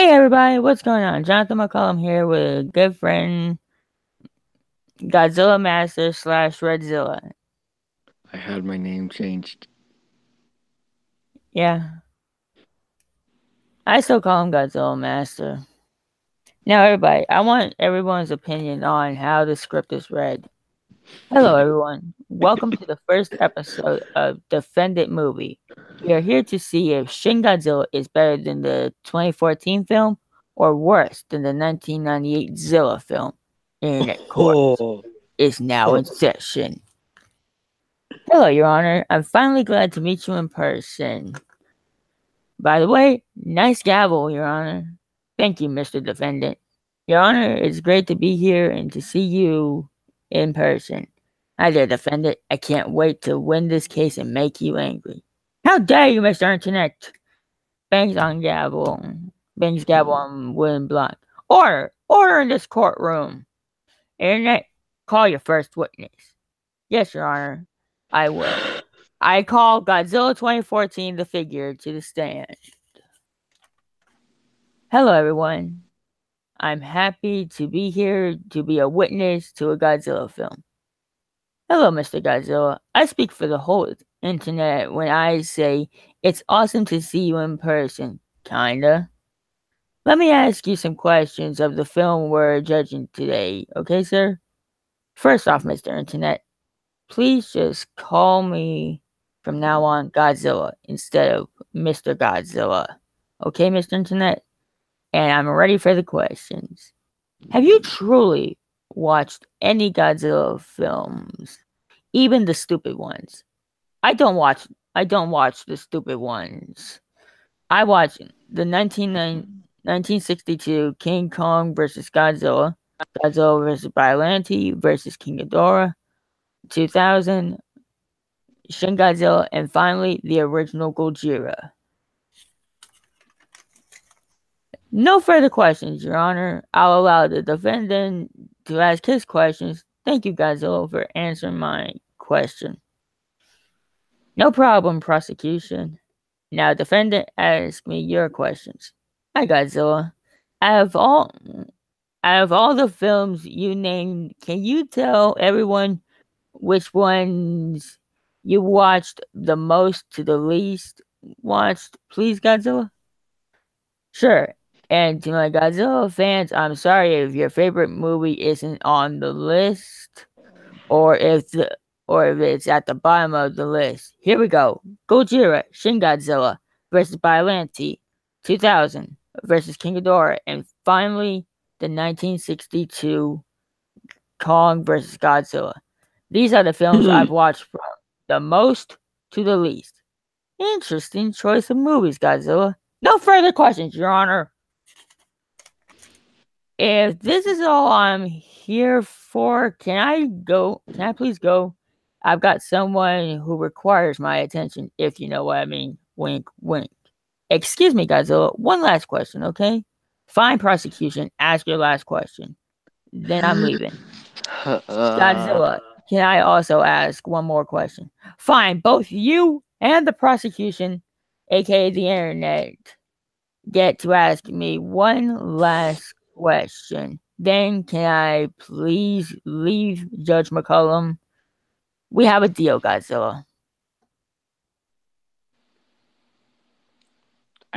Hey everybody, what's going on? Jonathan McCollum here with a good friend, Godzilla Master / Redzilla. I had my name changed. Yeah, I still call him Godzilla Master. Now everybody, I want everyone's opinion on how the script is read. Hello everyone, welcome to the first episode of Defendant Movie. We are here to see if Shin Godzilla is better than the 2014 film or worse than the 1998 Zilla film. Internet court Oh, is now in session. Hello, Your Honor. I'm finally glad to meet you in person. By the way, nice gavel, Your Honor. Thank you, Mr. Defendant. Your Honor, it's great to be here and to see you in person. Hi there, Defendant. I can't wait to win this case and make you angry. How dare you, Mr. Internet? Bangs on gavel. Bangs gavel on wooden block. Order! Order in this courtroom. Internet, call your first witness. Yes, Your Honor. I will. I call Godzilla 2014 the figure to the stand. Hello, everyone. I'm happy to be here to be a witness to a Godzilla film. Hello, Mr. Godzilla. I speak for the whole internet when I say it's awesome to see you in person. Kinda. Let me ask you some questions of the film we're judging today, okay, sir? First off, Mr. Internet, please just call me from now on Godzilla instead of Mr. Godzilla. Okay, Mr. Internet? And I'm ready for the questions. Have you truly watched any Godzilla films? Even the stupid ones. I don't watch the stupid ones. I watch the 1962 King Kong versus Godzilla, Godzilla versus Biollante versus King Ghidorah, 2000 Shin Godzilla, and finally the original Gojira. No further questions, Your Honor. I'll allow the defendant to ask his questions. Thank you, Godzilla, for answering my question. No problem, prosecution. Now, defendant, ask me your questions. Hi, Godzilla. Out of all, out of all the films you named, can you tell everyone which ones you watched the most to the least watched, please, Godzilla? Sure. And to my Godzilla fans, I'm sorry if your favorite movie isn't on the list or if it's at the bottom of the list. Here we go. Gojira, Shin Godzilla versus Biollante, 2000 versus King Ghidorah, and finally the 1962 Kong versus Godzilla. These are the films I've watched from the most to the least. Interesting choice of movies, Godzilla. No further questions, Your Honor. If this is all I'm here for, can I go? Can I please go? I've got someone who requires my attention, if you know what I mean. Wink, wink. Excuse me, Godzilla. One last question, okay? Fine, prosecution. Ask your last question. Then I'm leaving. Godzilla, can I also ask one more question? Fine, both you and the prosecution, aka the internet, get to ask me one last question. Then can I please leave, Judge McCollum? We have a deal, Godzilla.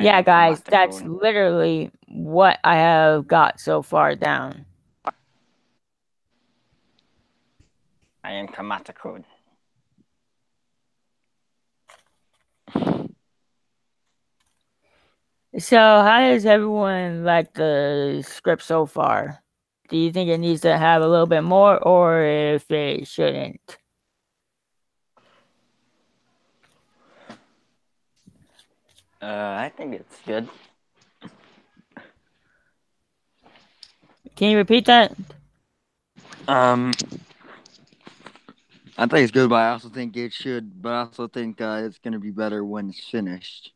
Yeah, guys, that's literally what I have got so far down. I am Kamata Code. So, how does everyone like the script so far? Do you think it needs to have a little bit more, or if it shouldn't? I think it's good. Can you repeat that? I think it's good, but I also think it should. But I also think it's gonna be better when it's finished.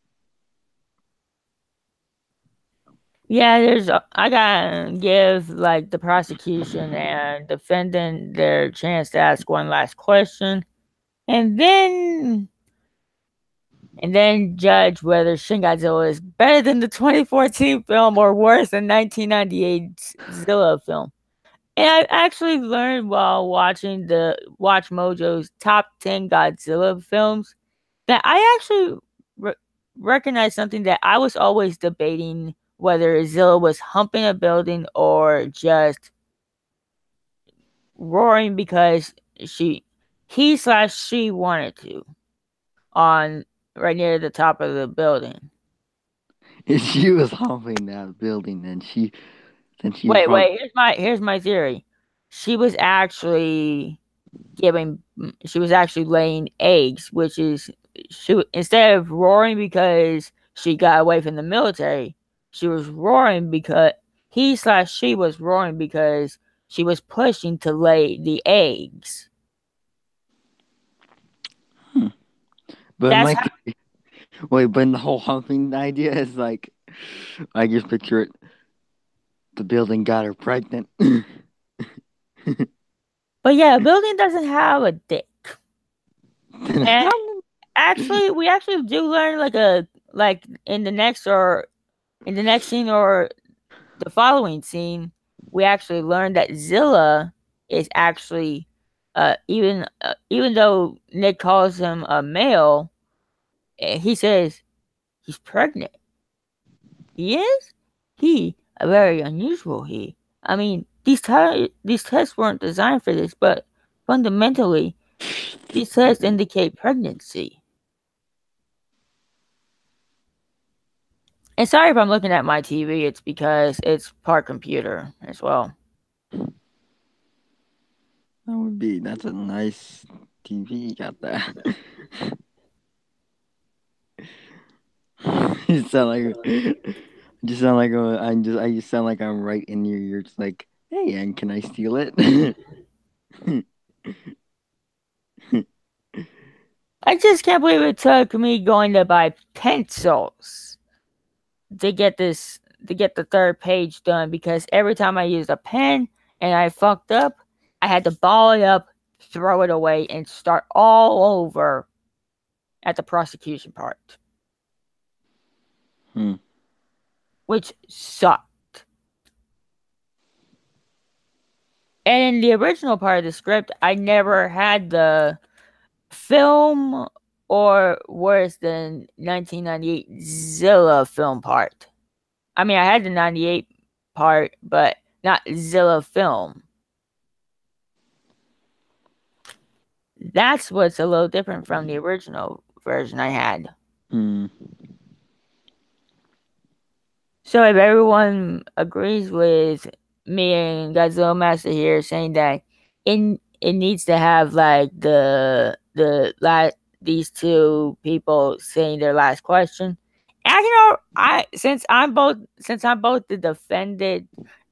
Yeah, I gotta give like the prosecution and defendant their chance to ask one last question, and then and then judge whether Shin Godzilla is better than the 2014 film or worse than 1998's Zilla film. And I actually learned while watching the Watch Mojo's top 10 Godzilla films that I actually recognized something that I was always debating whether Zilla was humping a building or just roaring because he/she wanted to on right near the top of the building. If she was humping that building, then she Wait, probably. here's my theory. She was actually she was actually laying eggs, which is instead of roaring because she got away from the military, she was roaring because he/she was roaring because she was pushing to lay the eggs. But That's my how, wait, but the whole humping idea is like, I just picture it. The building got her pregnant. but yeah, a building doesn't have a dick. Then And how? actually, we actually do learn like in the next scene or the following scene, we actually learn that Zilla is actually even though Nick calls him a male, he says he's pregnant. He is? He, a very unusual he. I mean, these tests weren't designed for this, but fundamentally, these tests indicate pregnancy. And sorry if I'm looking at my TV, it's because it's part computer as well. That's a nice TV you got there. You sound like I just sound like I'm right in your ear. It's like, hey, and can I steal it? I just can't believe it took me going to buy pencils to get the third page done, because every time I used a pen and I fucked up, I had to ball it up, throw it away, and start all over at the prosecution part. Which sucked. And in the original part of the script, I never had the film or worse than 1998 Zilla film part. I mean, I had the 98 part, but not Zilla film. That's what's a little different from the original version I had. So if everyone agrees with me and Godzilla Master here saying that it needs to have like these two people saying their last question. Since I'm both the defendant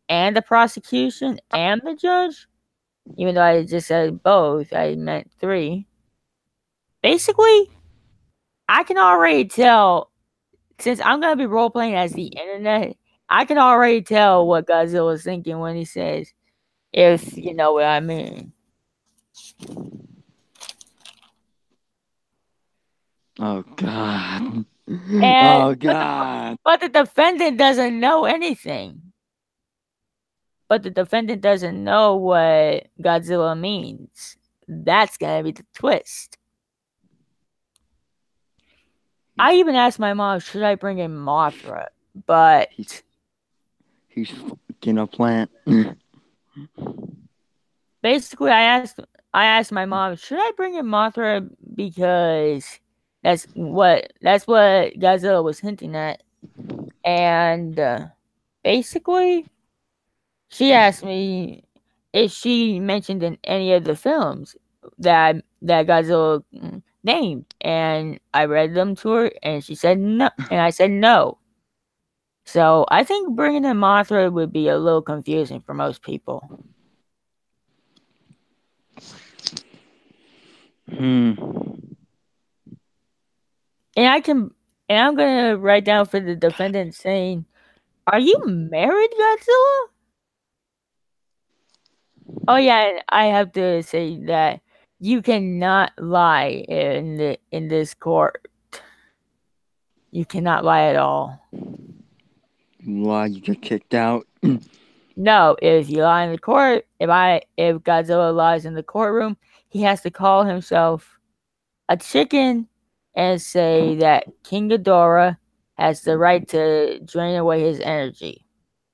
and the prosecution and the judge, even though I just said both, I meant three. Basically, I can already tell, since I'm gonna be role playing as the internet, I can already tell what Godzilla was thinking when he says, "If you know what I mean." Oh God. And Oh God. but the defendant doesn't know anything. But the defendant doesn't know what Godzilla means. That's gonna be the twist. I even asked my mom, should I bring in Mothra? But he's fucking a plant. basically, I asked my mom, should I bring in Mothra, because that's what Godzilla was hinting at. And basically, she asked me if she mentioned in any of the films that Godzilla named, and I read them to her, and she said no, and I said no. So I think bringing in Mothra would be a little confusing for most people. And I'm gonna write down for the defendant saying, "Are you married, Godzilla?" Oh yeah, I have to say that you cannot lie in this court. You cannot lie at all. Why you get kicked out? No, if you lie in the court, if Godzilla lies in the courtroom, he has to call himself a chicken and say that King Ghidorah has the right to drain away his energy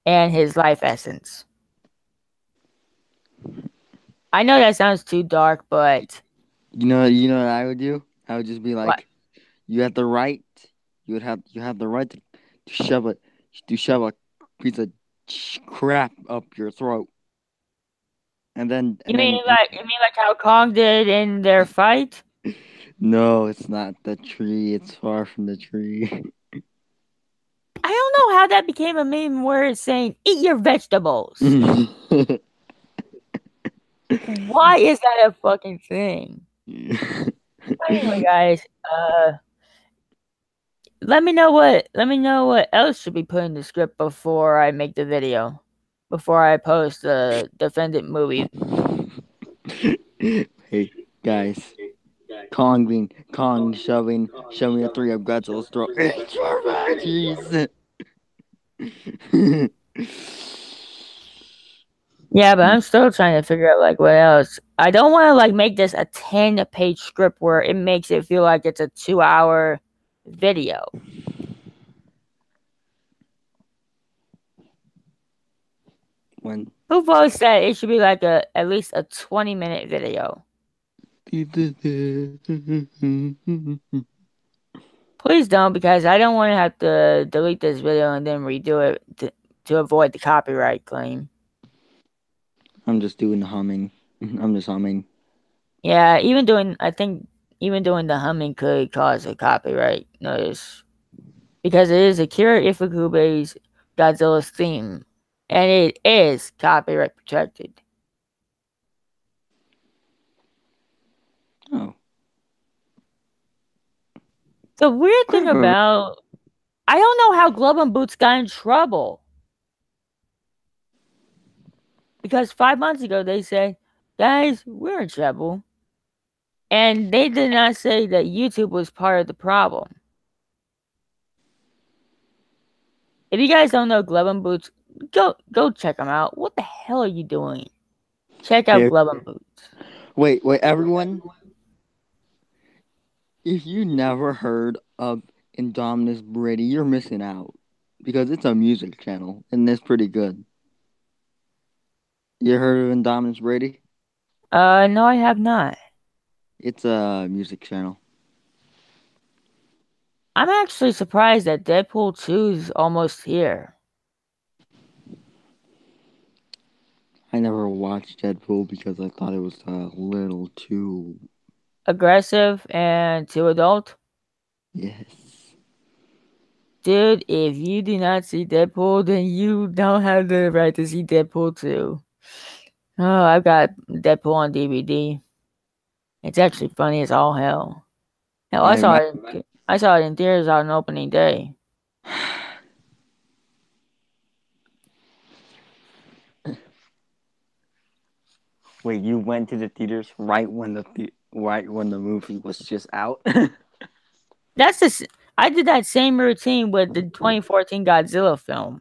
and his life essence. I know that sounds too dark, but You know what I would do? I would just be what? like, you have the right. You have the right to shove a piece of crap up your throat, and then You mean like how Kong did in their fight? no, it's not the tree. It's far from the tree. I don't know how that became a meme where it's saying "eat your vegetables." Why is that a fucking thing? Anyway, guys, let me know what else should be put in the script before I make the video, before I post the defendant movie. Hey guys, Kong shoving a three up Godzilla's throat. It's your veggies. Yeah, but I'm still trying to figure out like what else. I don't want to like make this a 10-page script where it makes it feel like it's a 2-hour video. When Who votes that it should be like at least a 20-minute video? Please don't, because I don't want to have to delete this video and then redo it to avoid the copyright claim. I'm just doing the humming. I'm just humming. Yeah, I think even doing the humming could cause a copyright notice. Because it is Akira Ifukube's Godzilla's theme. And it is copyright protected. Oh. The weird thing about I don't know how Glove and Boots got in trouble. Because 5 months ago they said, guys, we're in trouble. And they did not say that YouTube was part of the problem. If you guys don't know Glove and Boots, go check them out. What the hell are you doing? Check out Glove and Boots. Wait, everyone. If you never heard of Indominus Brady, you're missing out. Because it's a music channel, and it's pretty good. You heard of Indominus Brady? No, I have not. It's a music channel. I'm actually surprised that Deadpool 2 is almost here. I never watched Deadpool because I thought it was a little too... aggressive and too adult. Yes. Dude, if you do not see Deadpool, then you don't have the right to see Deadpool 2. Oh, I've got Deadpool on DVD. It's actually funny as all hell. Hell, I saw it in theaters on opening day. Wait, you went to the theaters right when the movie was just out? I did that same routine with the 2014 Godzilla film.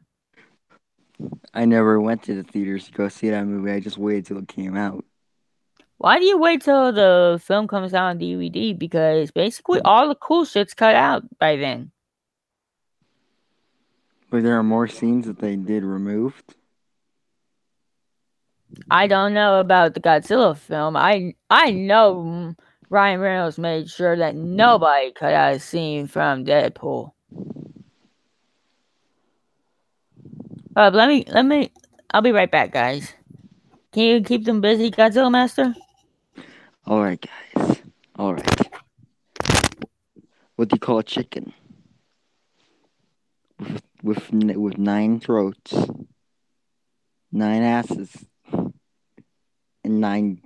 I never went to the theaters to go see that movie. I just waited till it came out. Why do you wait till the film comes out on DVD? Because basically all the cool shit's cut out by then. But there are more scenes that they did removed. I don't know about the Godzilla film. I know Ryan Reynolds made sure that nobody cut out a scene from Deadpool. I'll be right back, guys. Can you keep them busy, Godzilla Master? All right, guys. All right. What do you call a chicken? With 9 throats, 9 asses, and 9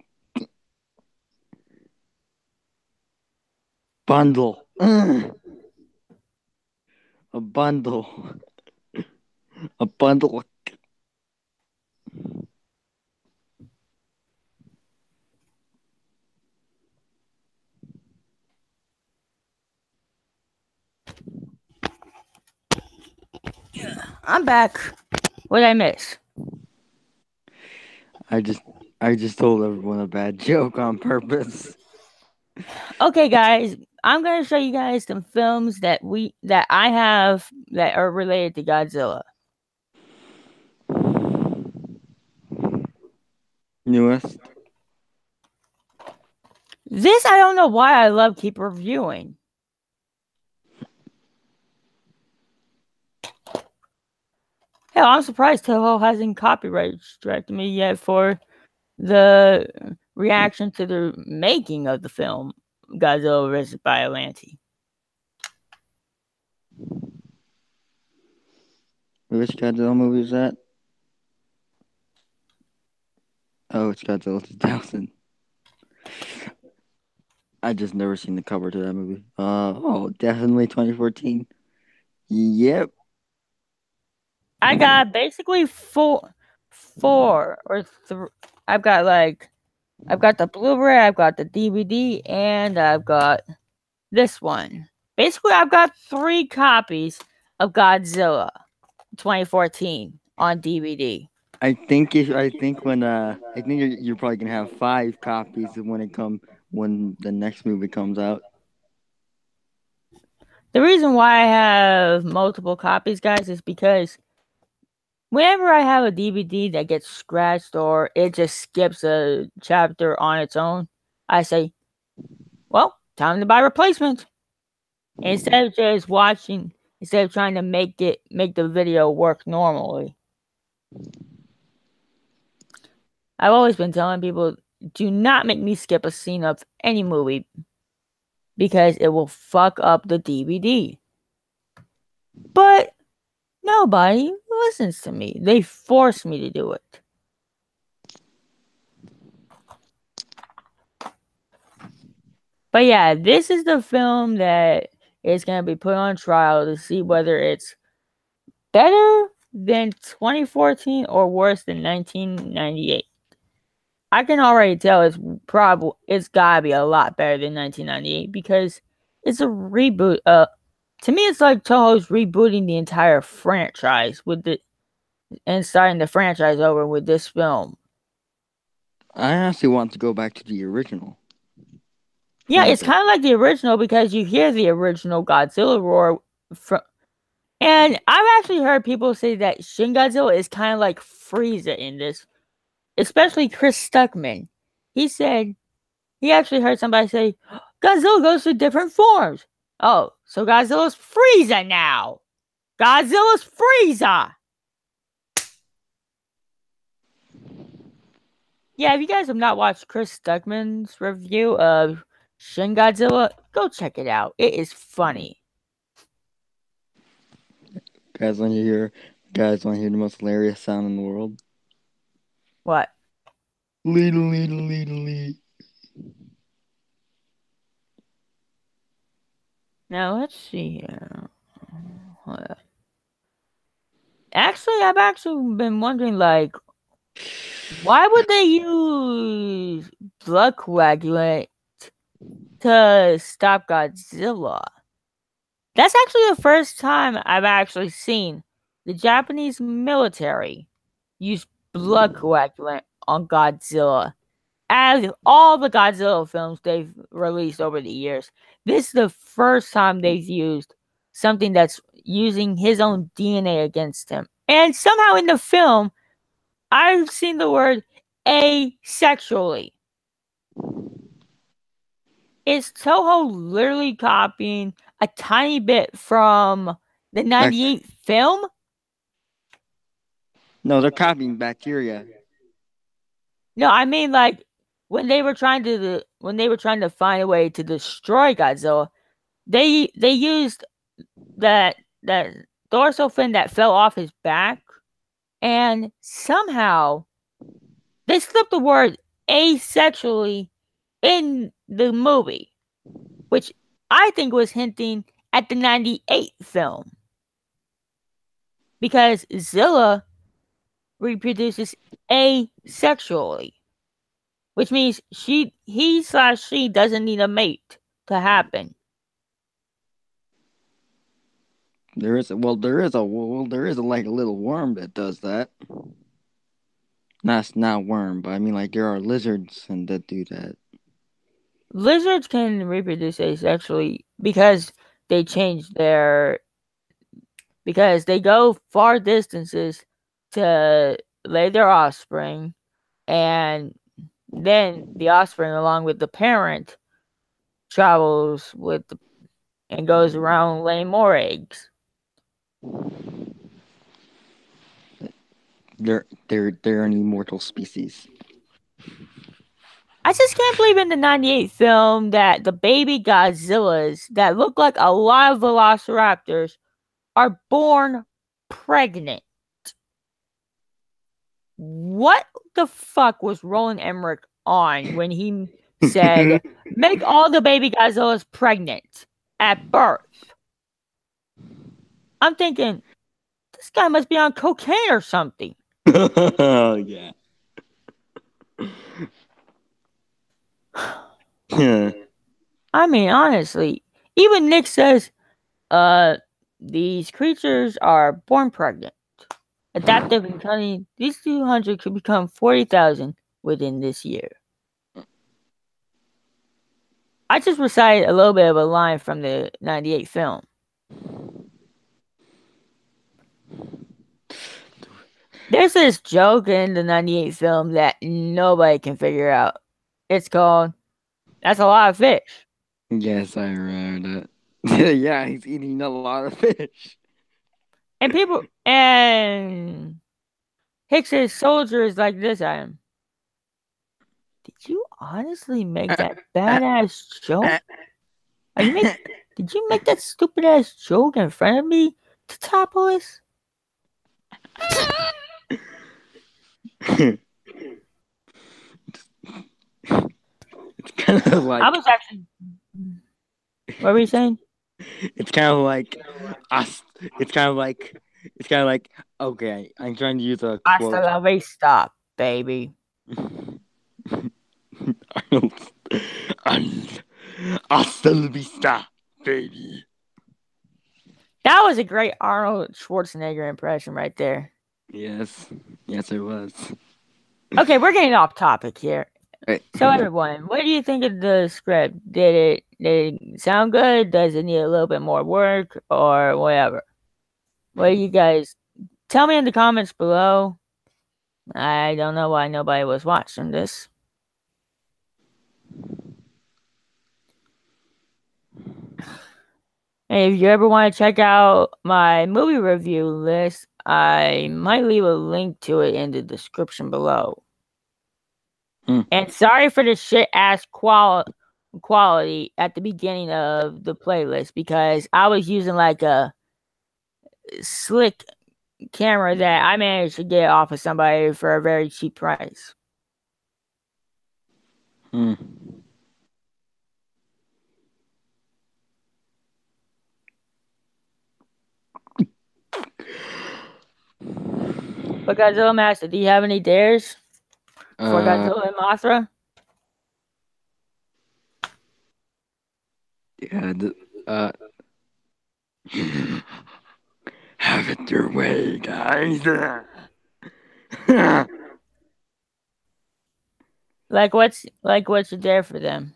bundle. A bundle. A bundle. I'm back. What did I miss? I just told everyone a bad joke on purpose. Okay, guys, I'm gonna show you guys some films that I have that are related to Godzilla. Newest. This I don't know why I love keep reviewing. Hell, I'm surprised Toho hasn't copyright struck me yet for the reaction to the making of the film Godzilla vs. Biollante. Which Godzilla movie is that? Oh, it's Godzilla 2000. I just never seen the cover to that movie. Oh, definitely 2014. Yep. I got basically four or three. I've got the Blu-ray, I've got the DVD, and I've got this one. Basically, I've got 3 copies of Godzilla 2014 on DVD. I think you're probably gonna have 5 copies when the next movie comes out. The reason why I have multiple copies, guys, is because whenever I have a DVD that gets scratched or it just skips a chapter on its own, I say, well, time to buy replacement. Instead of just watching, instead of trying to make the video work normally. I've always been telling people, do not make me skip a scene of any movie because it will fuck up the DVD. But nobody listens to me. They force me to do it. But yeah, this is the film that is going to be put on trial to see whether it's better than 2014 or worse than 1998. I can already tell it's gotta be a lot better than 1998 because it's a reboot. To me, it's like Toho's rebooting the entire franchise and starting the franchise over with this film. I honestly want to go back to the original. Yeah, it's kind of like the original because you hear the original Godzilla roar and I've actually heard people say that Shin Godzilla is kind of like Frieza in this, especially Chris Stuckman. He said he actually heard somebody say Godzilla goes through different forms. Oh, so Godzilla's Frieza now. Godzilla's Frieza. Yeah, if you guys have not watched Chris Stuckman's review of Shin Godzilla, go check it out. It is funny. Guys, want to hear the most hilarious sound in the world? What? Lee. Now let's see here. Actually, I've actually been wondering, like, why would they use blood coagulant to stop Godzilla? That's actually the first time I've actually seen the Japanese military use blood coagulant on Godzilla. As all the Godzilla films they've released over the years, this is the first time they've used something that's using his own DNA against him. And somehow in the film, I've seen the word asexually. Is Toho literally copying a tiny bit from the 98 film? No, they're copying bacteria. No, I mean like when they were trying to find a way to destroy Godzilla, they used that dorsal fin that fell off his back, and somehow they slipped the word asexually in the movie, which I think was hinting at the 98 film. Because Zilla reproduces asexually, which means she doesn't need a mate to happen. There is like a little worm that does that. Not worm, but I mean like there are lizards and that do that. Lizards can reproduce asexually because they change their because they go far distances to lay their offspring, and then the offspring along with the parent travels with the, and goes around laying more eggs. They're an immortal species. I just can't believe in the 98 film that the baby Godzillas that look like a lot of velociraptors are born pregnant. What the fuck was Roland Emmerich on when he said, make all the baby Godzillas pregnant at birth? I'm thinking, this guy must be on cocaine or something. Oh yeah. I mean, honestly, even Nick says, these creatures are born pregnant. Adaptive and cunning, these 200 could become 40,000 within this year. I just recited a little bit of a line from the 98 film. There's this joke in the 98 film that nobody can figure out. It's called, that's a lot of fish. Yes, I remember that. Yeah, he's eating a lot of fish. And Hicks's soldier is like this at him. Did you honestly make that badass joke? Did you make that stupid ass joke in front of me, Tatopolis? It's kind of like I was actually. What were you saying? it's kind of like us. It's kind of like okay. I'm trying to use a Hasta quote. la vista, baby. Hasta la vista, baby. That was a great Arnold Schwarzenegger impression right there. Yes, it was. Okay, we're getting off topic here. Right. So everyone, what do you think of the script? Did it sound good? Does it need a little bit more work or whatever? What do you guys tell me in the comments below? I don't know why nobody was watching this. And if you ever want to check out my movie review list, I might leave a link to it in the description below. And sorry for the shit ass quality at the beginning of the playlist because I was using like a slick camera that I managed to get off of somebody for a very cheap price. But Godzilla Master, do you have any dares for Godzilla and Mothra? Yeah. Have it your way, guys. What's your dare for them?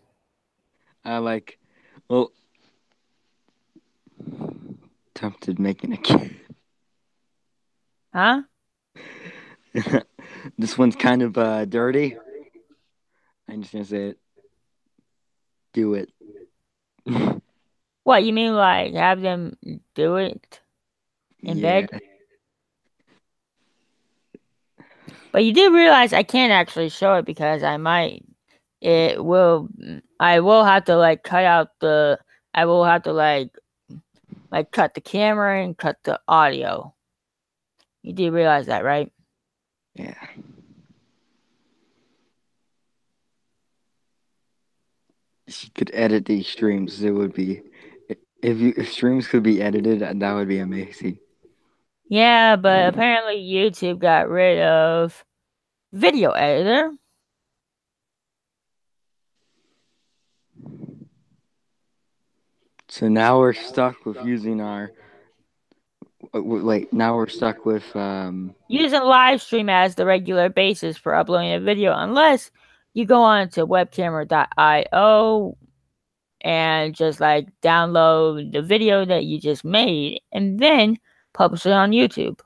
Tempted making a kid. Huh? This one's kind of dirty. I'm just gonna say it. Do it. What, you mean like have them do it in bed? But you do realize I can't actually show it because I will have to like cut out I will have to like cut the camera and cut the audio. You do realize that, right? Yeah. If you could edit these streams, it would be if streams could be edited, that would be amazing. Yeah, but apparently YouTube got rid of video editor. So now we're stuck with using our Wait, now we're stuck with using live stream as the regular basis for uploading a video, unless you go on to webcamera.io and just like download the video that you just made and then publish it on YouTube.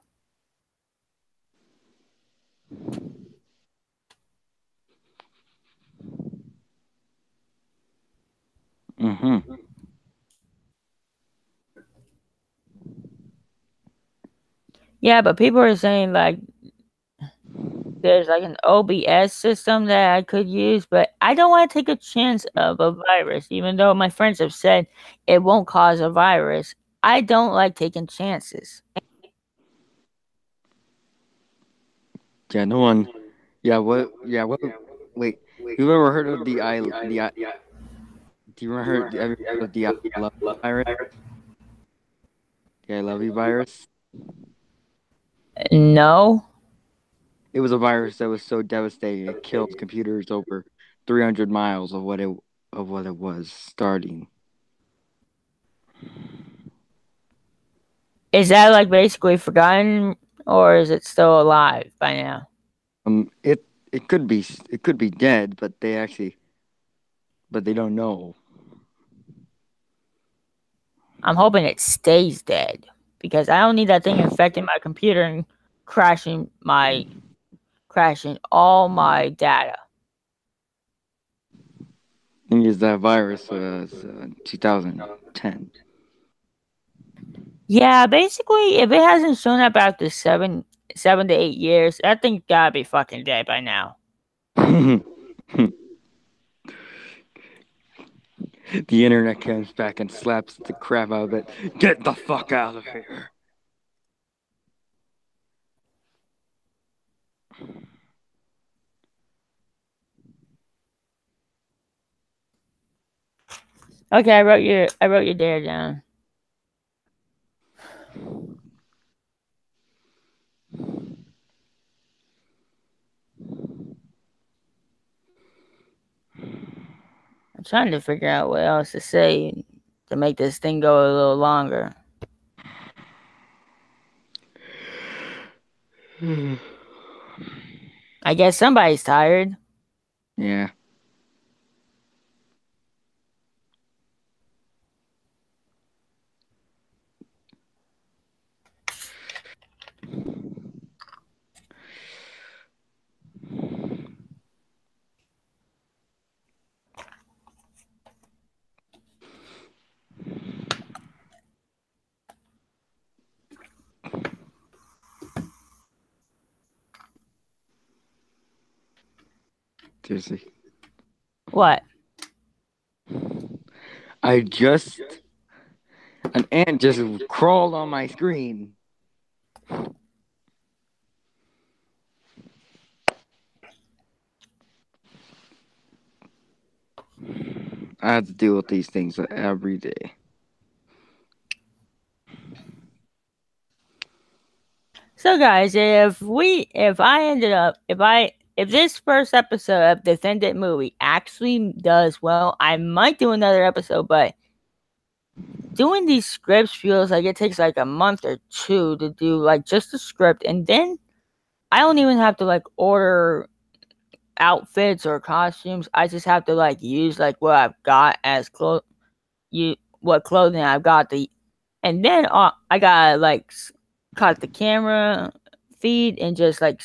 Yeah, but people are saying like there's like an OBS system that I could use, but I don't want to take a chance of a virus, even though my friends have said it won't cause a virus. I don't like taking chances. Yeah, no one. Yeah, what? Yeah, what? Wait, you ever heard of the Do you ever heard of the I love you virus? The I love you virus. No. It was a virus that was so devastating it killed computers over 300 miles of what it was starting. Is that like basically forgotten, or is it still alive by now? It could be dead, but they don't know. I'm hoping it stays dead, because I don't need that thing infecting my computer and crashing all my data. I think it's that virus was 2010. Yeah, basically, if it hasn't shown up after 7 to 8 years, that thing's gotta be fucking dead by now. The internet comes back and slaps the crap out of it. Get the fuck out of here. Okay, I wrote your dare down. I'm trying to figure out what else to say to make this thing go a little longer. I guess somebody's tired. Yeah. Seriously. What? An ant just crawled on my screen. I have to deal with these things every day. So guys, if this first episode of Defendant Movie actually does well, I might do another episode, but doing these scripts feels like it takes like a month or two to do like just the script, and then I don't even have to like order outfits or costumes. I just have to like use like what I've got as what clothing I've got and then I gotta like cut the camera feed and just like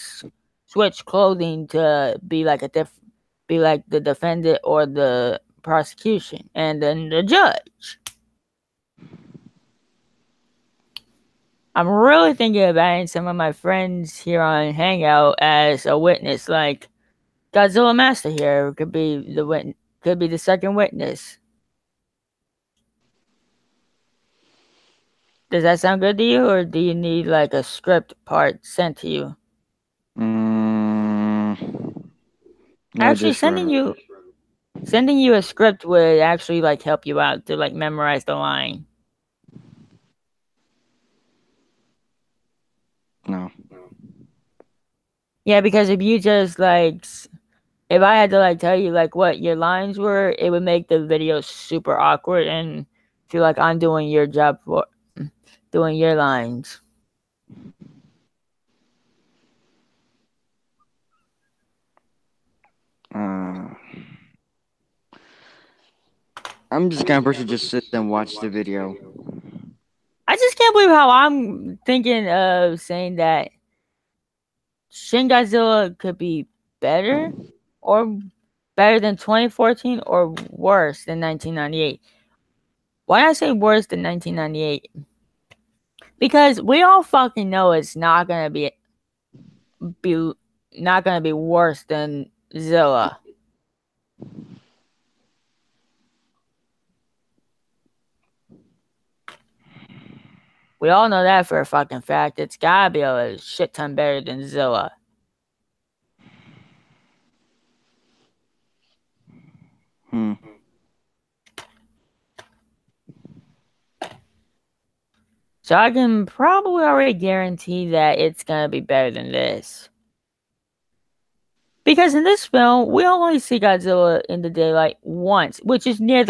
switch clothing to be like the defendant or the prosecution and then the judge. I'm really thinking of adding some of my friends here on Hangout as a witness, like Godzilla Master here could be the second witness. Does that sound good to you, or do you need like a script part sent to you? Actually, sending you a script would actually like help you out to like memorize the line. No. Yeah, because if you just like, if I had to like tell you like what your lines were, it would make the video super awkward and feel like I'm doing your job for doing your lines. I'm just kind of person who just sit and watch the video. I just can't believe how I'm thinking of saying that Shin Godzilla could be better or better than 2014 or worse than 1998. Why did I say worse than 1998? Because we all fucking know it's not gonna be not gonna be worse than Zilla. We all know that for a fucking fact. It's gotta be a shit ton better than Zilla. So I can probably already guarantee that it's gonna be better than this. Because in this film, we only see Godzilla in the daylight once, which is at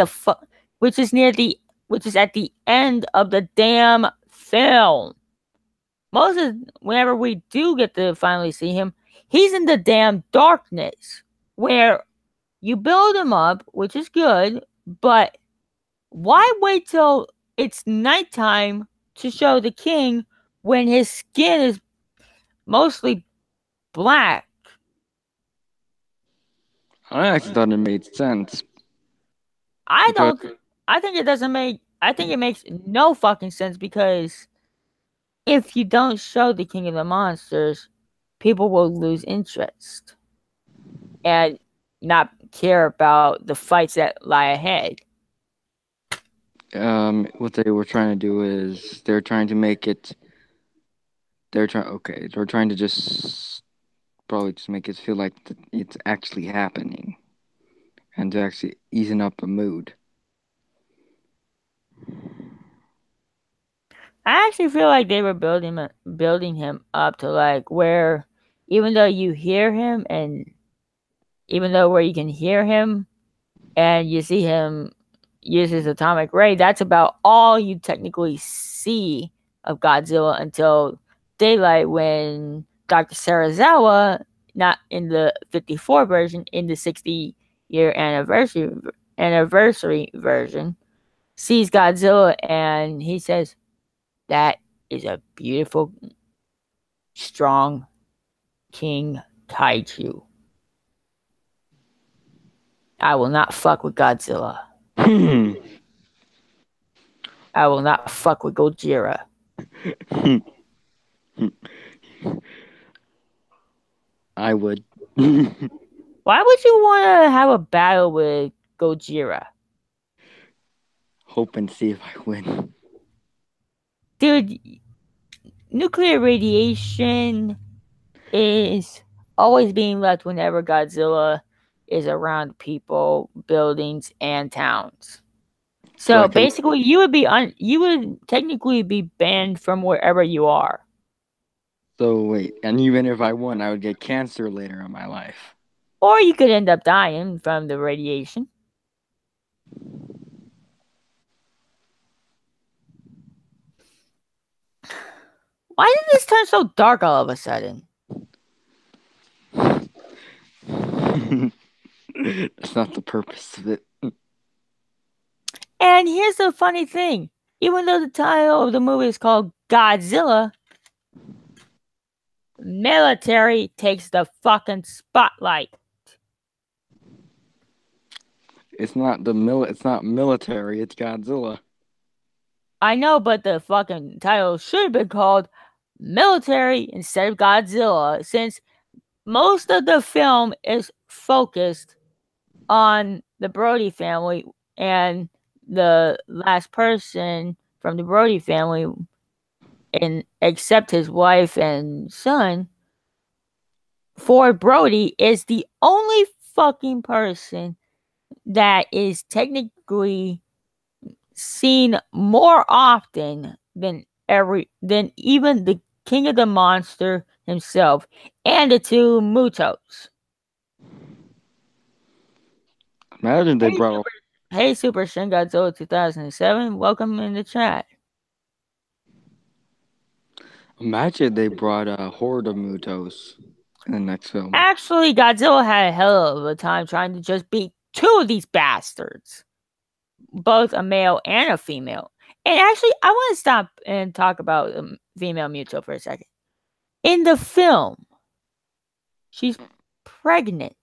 the end of the damn film. Whenever we do get to finally see him, he's in the damn darkness, where you build him up, which is good, but why wait till it's nighttime to show the king when his skin is mostly black? I actually thought it made sense. I think it doesn't make. I think it makes no fucking sense, because if you don't show the king of the monsters, people will lose interest and not care about the fights that lie ahead. What they were trying to do is they're trying to make it. They're trying to just probably just make it feel like it's actually happening, and to actually easing up the mood. I actually feel like they were building him up to like where, even though you hear him, and even though where you can hear him and you see him use his atomic ray, that's about all you technically see of Godzilla until daylight, when Dr. Sarazawa, not in the 54 version, in the 60-year anniversary version, sees Godzilla and he says, "That is a beautiful, strong king kaiju. I will not fuck with Godzilla. I will not fuck with Gojira." I would. Why would you want to have a battle with Gojira? Hope and see if I win. Dude, nuclear radiation is always being left whenever Godzilla is around people, buildings, and towns. So Like basically, you would technically be banned from wherever you are. So wait, and even if I won, I would get cancer later in my life. Or you could end up dying from the radiation. Why did this turn so dark all of a sudden? That's not the purpose of it. And here's the funny thing. Even though the title of the movie is called Godzilla, military takes the fucking spotlight. It's not military, it's Godzilla. I know, but the fucking title should have been called Military instead of Godzilla, since most of the film is focused on the Brody family, and the last person from the Brody family, and except his wife and son, Ford Brody is the only fucking person that is technically seen more often than even the King of the Monster himself and the two Mutos. Imagine they brought. Hey, Super Shin Godzilla 2007, welcome in the chat. Imagine they brought a horde of Mutos in the next film. Actually, Godzilla had a hell of a time trying to just beat two of these bastards. both a male and a female. And actually, I want to stop and talk about Female Muto for a second. In the film, she's pregnant,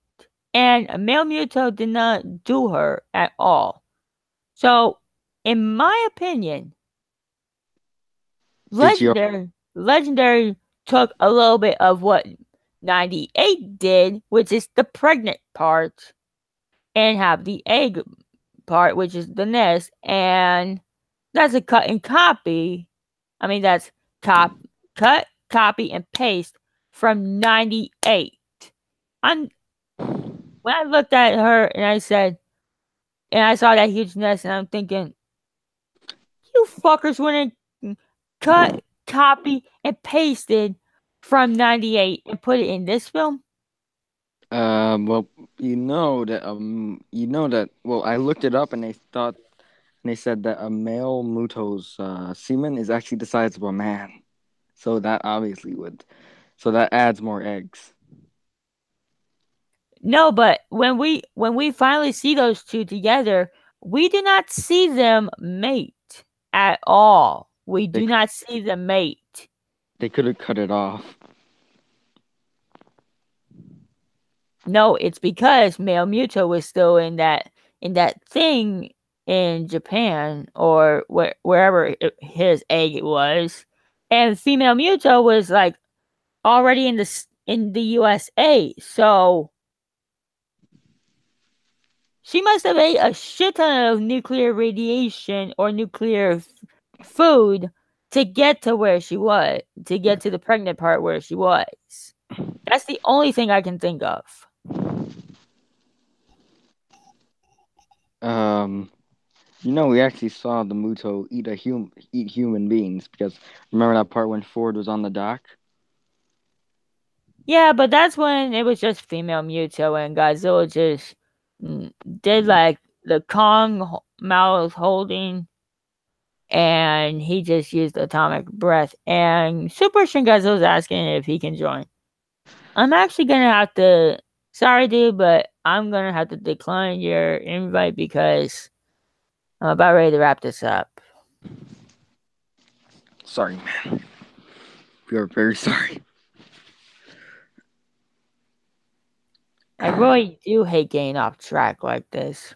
and a male Muto did not do her at all. So, in my opinion, Legendary took a little bit of what 98 did, which is the pregnant part, and have the egg part, which is the nest, and that's a cut and copy. I mean, that's cut, copy, and paste from 98. When I looked at her and I said, and I saw that huge nest, and I'm thinking, you fuckers went and cut, copy, and pasted from 98 and put it in this film? Well, well, I looked it up and they said that a male Muto's semen is actually the size of a man. So that so that adds more eggs. No, but when we finally see those two together, we do not see them mate at all. We do not see them mate. They could have cut it off. No, it's because male Muto was still in that thing in Japan or wherever his egg was, and female Muto was like already in the USA. So she must have ate a shit ton of nuclear radiation or nuclear food to get to where she was, to get to the pregnant part where she was. That's the only thing I can think of. We actually saw the Muto eat human beings because remember that part when Ford was on the dock? Yeah, but that's when it was just female Muto and Godzilla just did like the Kong mouth holding, and he just used atomic breath. And Super Shin Godzilla's asking if he can join. I'm actually gonna have to. Sorry, dude, but I'm gonna have to decline your invite because I'm about ready to wrap this up. Sorry, man. We are very sorry. I really do hate getting off track like this.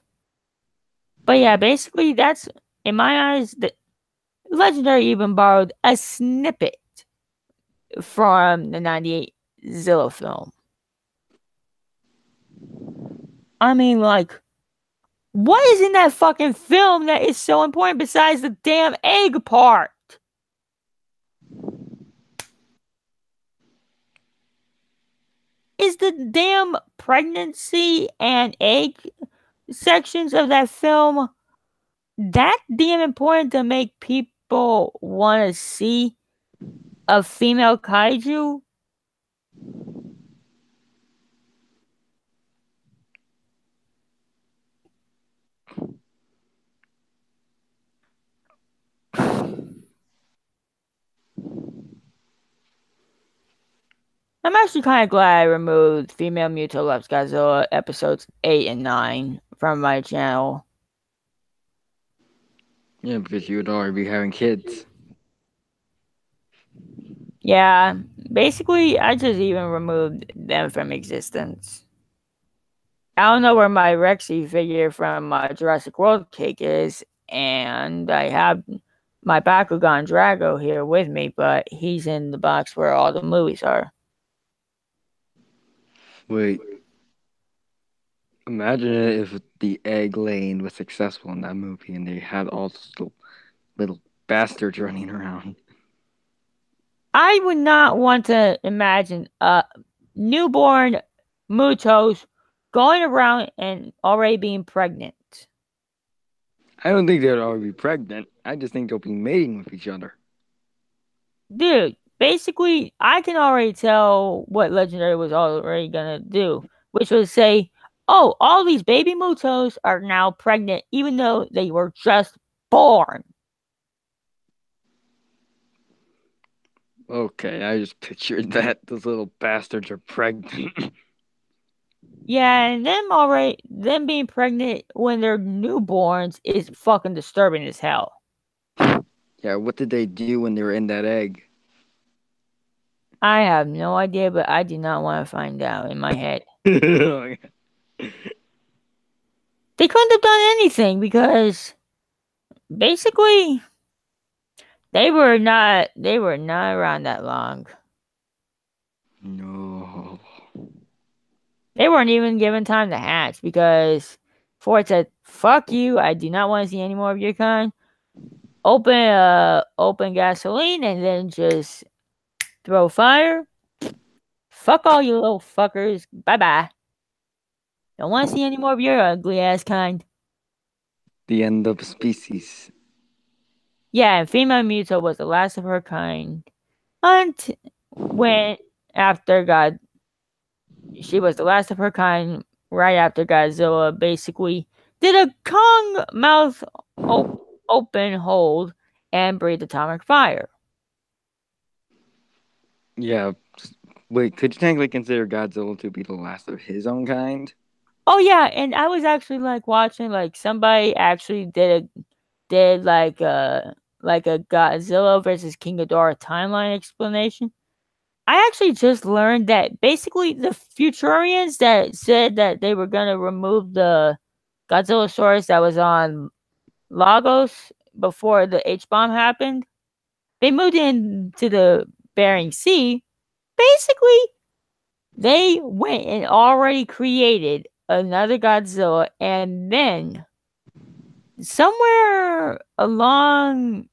But yeah, basically that's, in my eyes, the Legendary even borrowed a snippet from the 98 Zilla film. I mean, like, what is in that fucking film that is so important besides the damn egg part? Is the damn pregnancy and egg sections of that film that damn important to make people want to see a female kaiju? I'm actually kind of glad I removed Female Muto Loves Godzilla episodes 8 and 9 from my channel. Yeah, because you would already be having kids. Yeah, basically, I just even removed them from existence. I don't know where my Rexy figure from Jurassic World cake is, and I have my Bakugan Drago here with me, but he's in the box where all the movies are. Wait. Imagine if the egg laying was successful in that movie and they had all those little bastards running around. I would not want to imagine newborn Mutos going around and already being pregnant. I don't think they'd already be pregnant. I just think they'll be mating with each other. Dude, basically, I can already tell what Legendary was already gonna do, which was say, oh, all these baby Mutos are now pregnant, even though they were just born. Okay, I just pictured that those little bastards are pregnant. Yeah, and them being pregnant when they're newborns is fucking disturbing as hell. Yeah, what did they do when they were in that egg? I have no idea, but I do not want to find out in my head. Yeah. They couldn't have done anything because basically they were not around that long. No. They weren't even given time to hatch because Ford said, "Fuck you! I do not want to see any more of your kind." Open gasoline and then just throw fire. Fuck all you little fuckers. Bye bye. Don't want to see any more of your ugly ass kind. The end of species. Yeah, and Female Muto was the last of her kind. When after God, she was the last of her kind. Right after Godzilla, basically did a Kong mouth open hold and breathed atomic fire. Yeah. Wait, could you technically consider Godzilla to be the last of his own kind? Oh yeah, and I was actually like watching like somebody actually did like a Godzilla versus King Ghidorah timeline explanation. I actually just learned that basically the Futurians that said that they were gonna remove the Godzillasaurus that was on Lagos before the H bomb happened, they moved into the Bering Sea. Basically, they went and already created another Godzilla, and then somewhere along,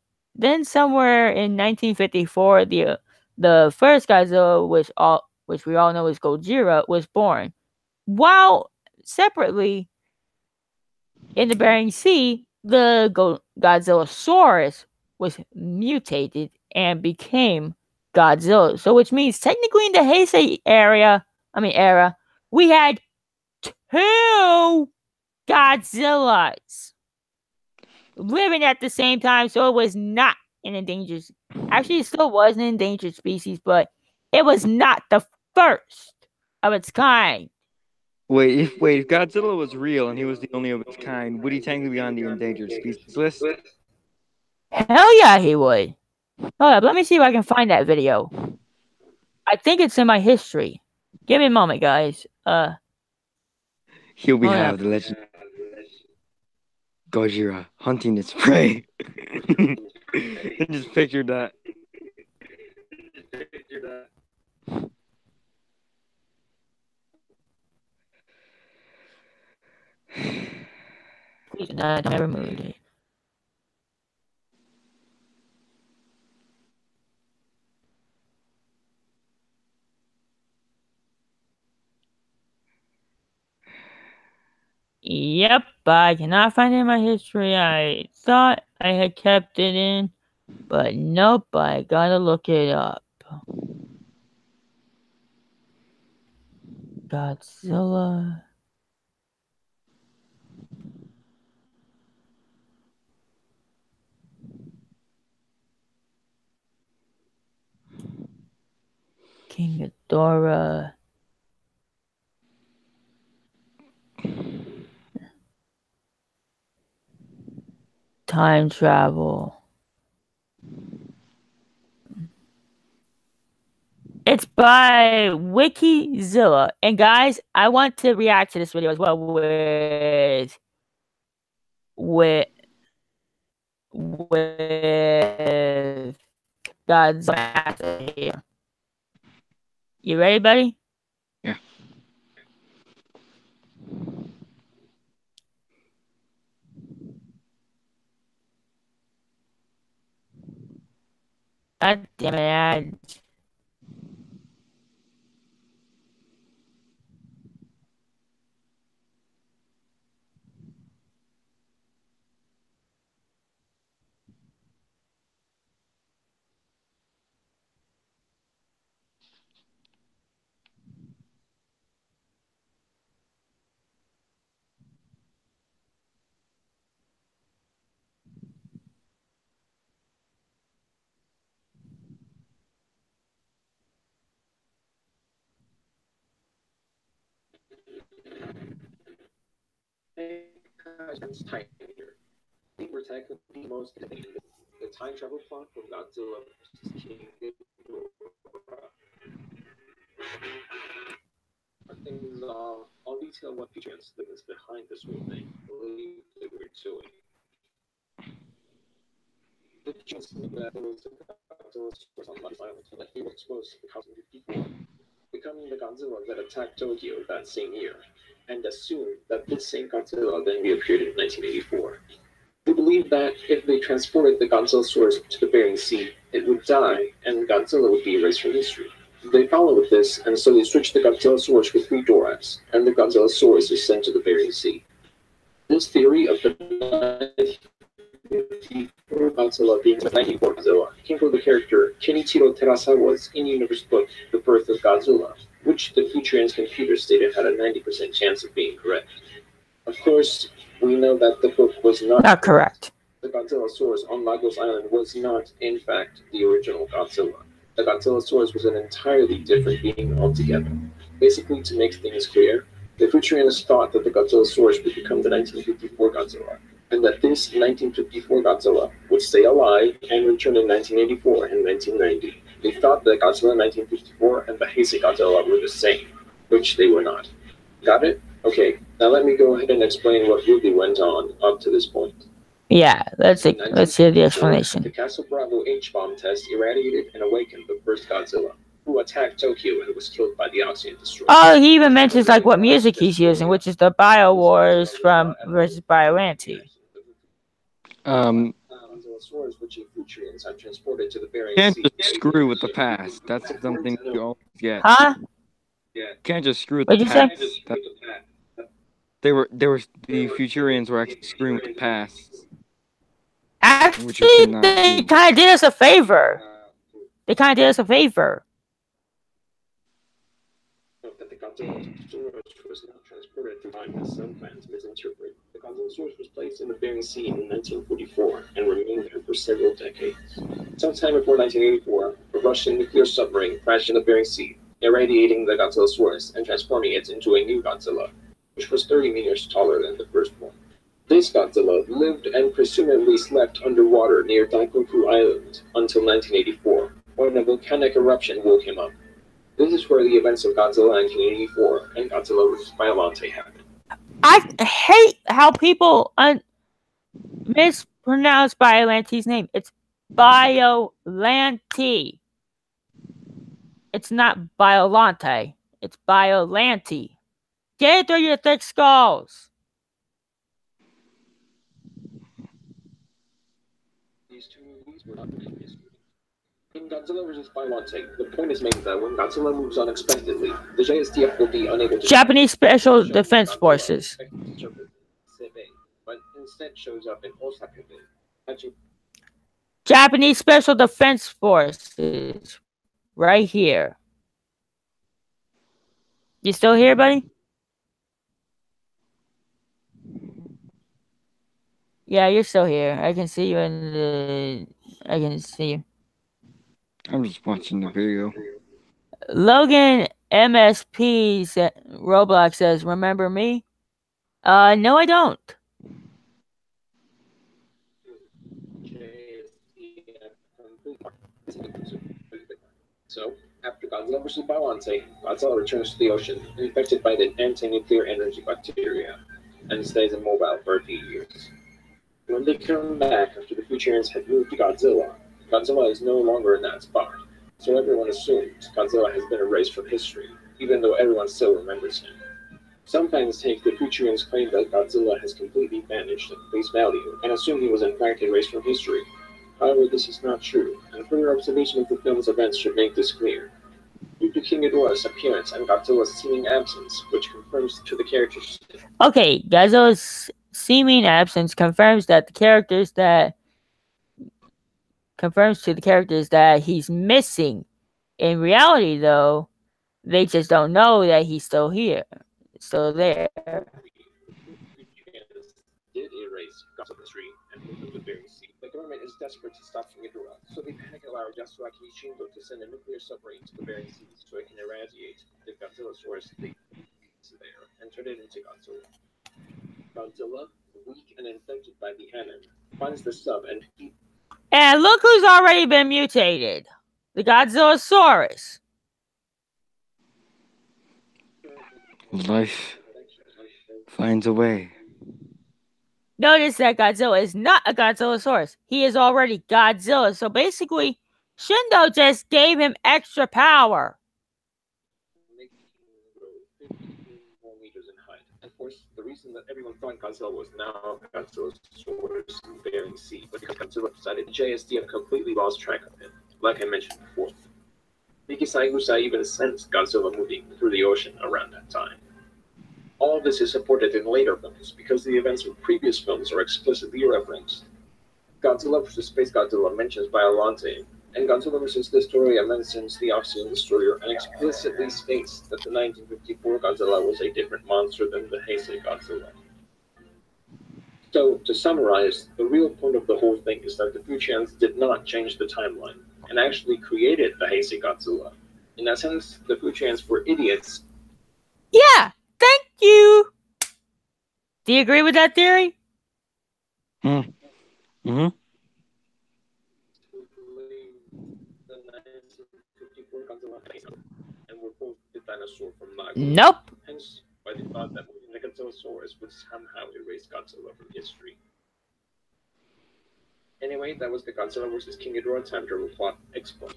somewhere in 1954, the first Godzilla, which we all know is Gojira, was born. While separately in the Bering Sea, the Godzillasaurus was mutated and became Godzilla. So, which means technically in the Heisei era, we had two Godzillas living at the same time, so it was not an endangered. Actually, it still was an endangered species, but it was not the first of its kind. Wait, if Godzilla was real and he was the only of its kind, would he technically be on the endangered species list? Hell yeah, he would. Hold up, let me see if I can find that video. I think it's in my history. Give me a moment, guys. Here we Hold have up. the legend Gojira hunting its prey. I just pictured that. Please don't ever move it. Yep, I cannot find it in my history. I thought I had kept it in, but nope, I gotta look it up. Godzilla. King Ghidorah. Time travel. It's by Wikizilla. And guys, I want to react to this video as well with Godzilla here. You ready, buddy? Yeah. God damn it. Because tinier. They were technically the most contained. The time travel plot from Godzilla vs. King Ghidorah. Things off, I'll detail what future incidents behind this whole thing. Leave the weird to it. The future incident that was the Godzilla source on Lotus Island that he was exposed to 1954, becoming the Godzilla that attacked Tokyo that same year, and assumed that this same Godzilla then reappeared in 1984. They believed that if they transported the Godzilla source to the Bering Sea, it would die and Godzilla would be erased from history. They followed this, and so they switched the Godzilla source with 3 Dorax, and the Godzilla source is sent to the Bering Sea. This theory of the 1954 Godzilla being the 1994 Godzilla came from the character Kenichiro Terasawa's in-universe book, The Birth of Godzilla, which the Futurion's computer stated had a 90% chance of being correct. Of course, we know that the book was not correct. The Godzilla source on Lagos Island was not, in fact, the original Godzilla. The Godzilla source was an entirely different being altogether. Basically, to make things clear, the Futurians thought that the Godzilla source would become the 1954 Godzilla, and that this 1954 Godzilla would stay alive and return in 1984 and 1990. They thought that Godzilla 1954 and the Heisei Godzilla were the same, which they were not. Got it? Okay, now let me go ahead and explain what really went on up to this point. Yeah, let's hear the explanation. The Castle Bravo H-bomb test irradiated and awakened the first Godzilla, who attacked Tokyo and was killed by the Oxygen Destroyer. Oh, he even mentions like what music he's using, which is the Bio Wars from versus Biollante. Which Futurians have transported to the Bering Can't Sea. just screw with the past. That's something you always get. Huh? Can't just screw with What'd the you say? past. The Futurians were actually screwing with the past. Actually, they kind of did us a favor. They kind of did us a favor. That the Godzilla source was not transported through time as some fans misinterpret. The Godzilla source was placed in the Bering Sea in 1944 and remained there for several decades. Sometime before 1984, a Russian nuclear submarine crashed in the Bering Sea, irradiating the Godzilla source and transforming it into a new Godzilla, which was 30 meters taller than the first one. This Godzilla lived and presumably slept underwater near Daikoku Island until 1984, when a volcanic eruption woke him up. This is where the events of Godzilla 1984 and Godzilla vs. Biollante happened. I hate how people mispronounce Biollante's name. It's Biollante. It's not Biollante. It's Biollante. Get it through your thick skulls. These two movies were not in history. In Godzilla vs. Biollante, the point is made that when Godzilla moves unexpectedly, the JSDF will be unable to... Japanese Special Defense Forces. But instead shows up in Osaka Bay. Japanese Special Defense Forces. Right here. You still here, buddy? Yeah, you're still here. I can see you in the... I can see you. I'm just watching the video. Logan MSP Roblox says, remember me? No, I don't. So, after Godzilla vs. Biollante, Godzilla returns to the ocean, infected by the anti-nuclear energy bacteria, and stays immobile for a few years. When they come back after the Futurians had moved to Godzilla, Godzilla is no longer in that spot, so everyone assumes Godzilla has been erased from history, even though everyone still remembers him. Some fans take the Futurians' claim that Godzilla has completely vanished at face value, and assume he was in fact erased from history. However, this is not true, and further observation of the film's events should make this clear. Due to King Ghidorah's appearance and Godzilla's seeming absence, which confirms to the characters... Okay, Godzilla's seeming absence confirms to the characters that he's missing. In reality, though, they just don't know that he's still here. Still there. Did erase Godzilla's tree and move him to Bering Sea. The government is desperate to stop King Ghidorah, so they panic allow Yasuaki Shindo to send a nuclear submarine to the Bering Sea so it can irradiate the Godzilla source there and turn it into Godzilla. Godzilla, weak and infected by the venom, finds the sub and he. And look who's already been mutated. The Godzillasaurus. Life finds a way. Notice that Godzilla is not a Godzillasaurus. He is already Godzilla. So basically, Shindo just gave him extra power. Making him grow 15 more meters in height. And of course, the reason that everyone thought Godzilla was now Godzillasaurus in Bering Sea, but because Godzilla decided JSD had completely lost track of him, like I mentioned before. Miki Saigusa even sensed Godzilla moving through the ocean around that time. All of this is supported in later films because the events of previous films are explicitly referenced. Godzilla vs. Space Godzilla mentions Biollante, and Godzilla vs. Destroyer mentions the Oxygen Destroyer and explicitly states that the 1954 Godzilla was a different monster than the Heisei Godzilla. So, to summarize, the real point of the whole thing is that the Fujians did not change the timeline, and actually created the Heisei Godzilla. In that sense, the Fujians were idiots. Yeah, thank you. Do you agree with that theory? Mm-hmm. The 1954 Godzilla and were both the dinosaur from Nago. Nope. Hence, why they thought that moving the Godzillasaurus would somehow erase Godzilla from history. Anyway, that was the Godzilla vs. King Ghidorah time travel plot explained.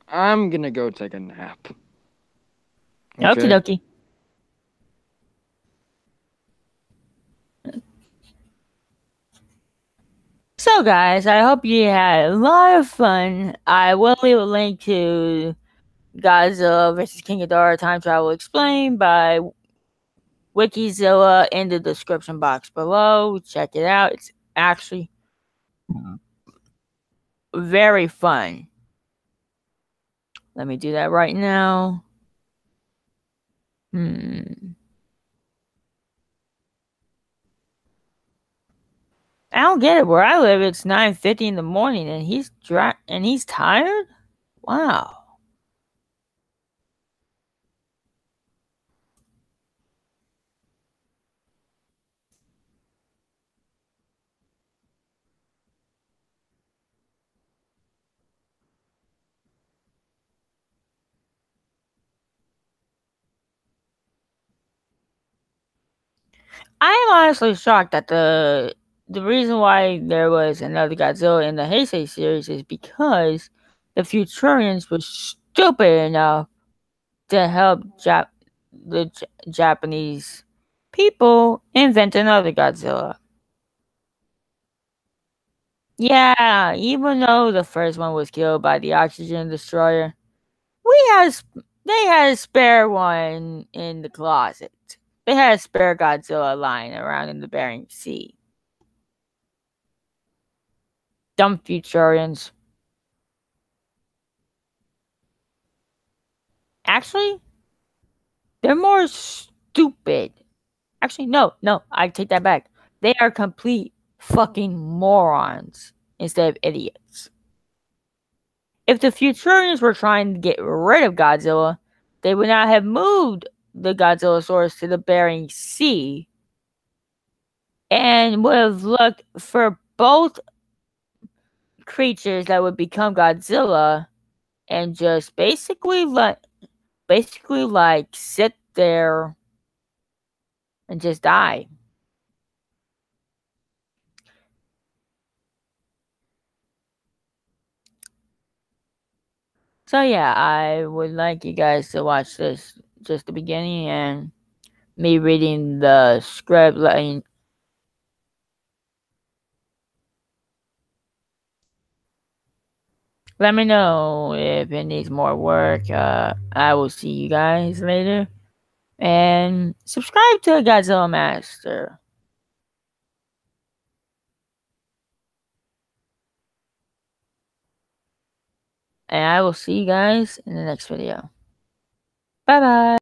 I'm gonna go take a nap. Okie dokie. So guys, I hope you had a lot of fun. I will leave a link to Godzilla vs. King Ghidorah Time Travel Explained by Wikizilla in the description box below. Check it out. It's actually very fun. Let me do that right now. I don't get it. Where I live, it's 9:50 in the morning, and he's tired. Wow. I am honestly shocked that the reason why there was another Godzilla in the Heisei series is because the Futurians were stupid enough to help the Japanese people invent another Godzilla. Yeah, even though the first one was killed by the Oxygen Destroyer, they had a spare one in the closet. They had a spare Godzilla lying around in the Bering Sea. Dumb Futurians. Actually, they're more stupid. Actually, no, I take that back. They are complete fucking morons instead of idiots. If the Futurians were trying to get rid of Godzilla, they would not have moved the Godzillasaurus to the Bering Sea and would have looked for both creatures that would become Godzilla and just basically sit there and just die. So yeah, I would like you guys to watch this just the beginning and me reading the script. Let me know if it needs more work. I will see you guys later. And subscribe to Godzilla Master. And I will see you guys in the next video. Bye bye.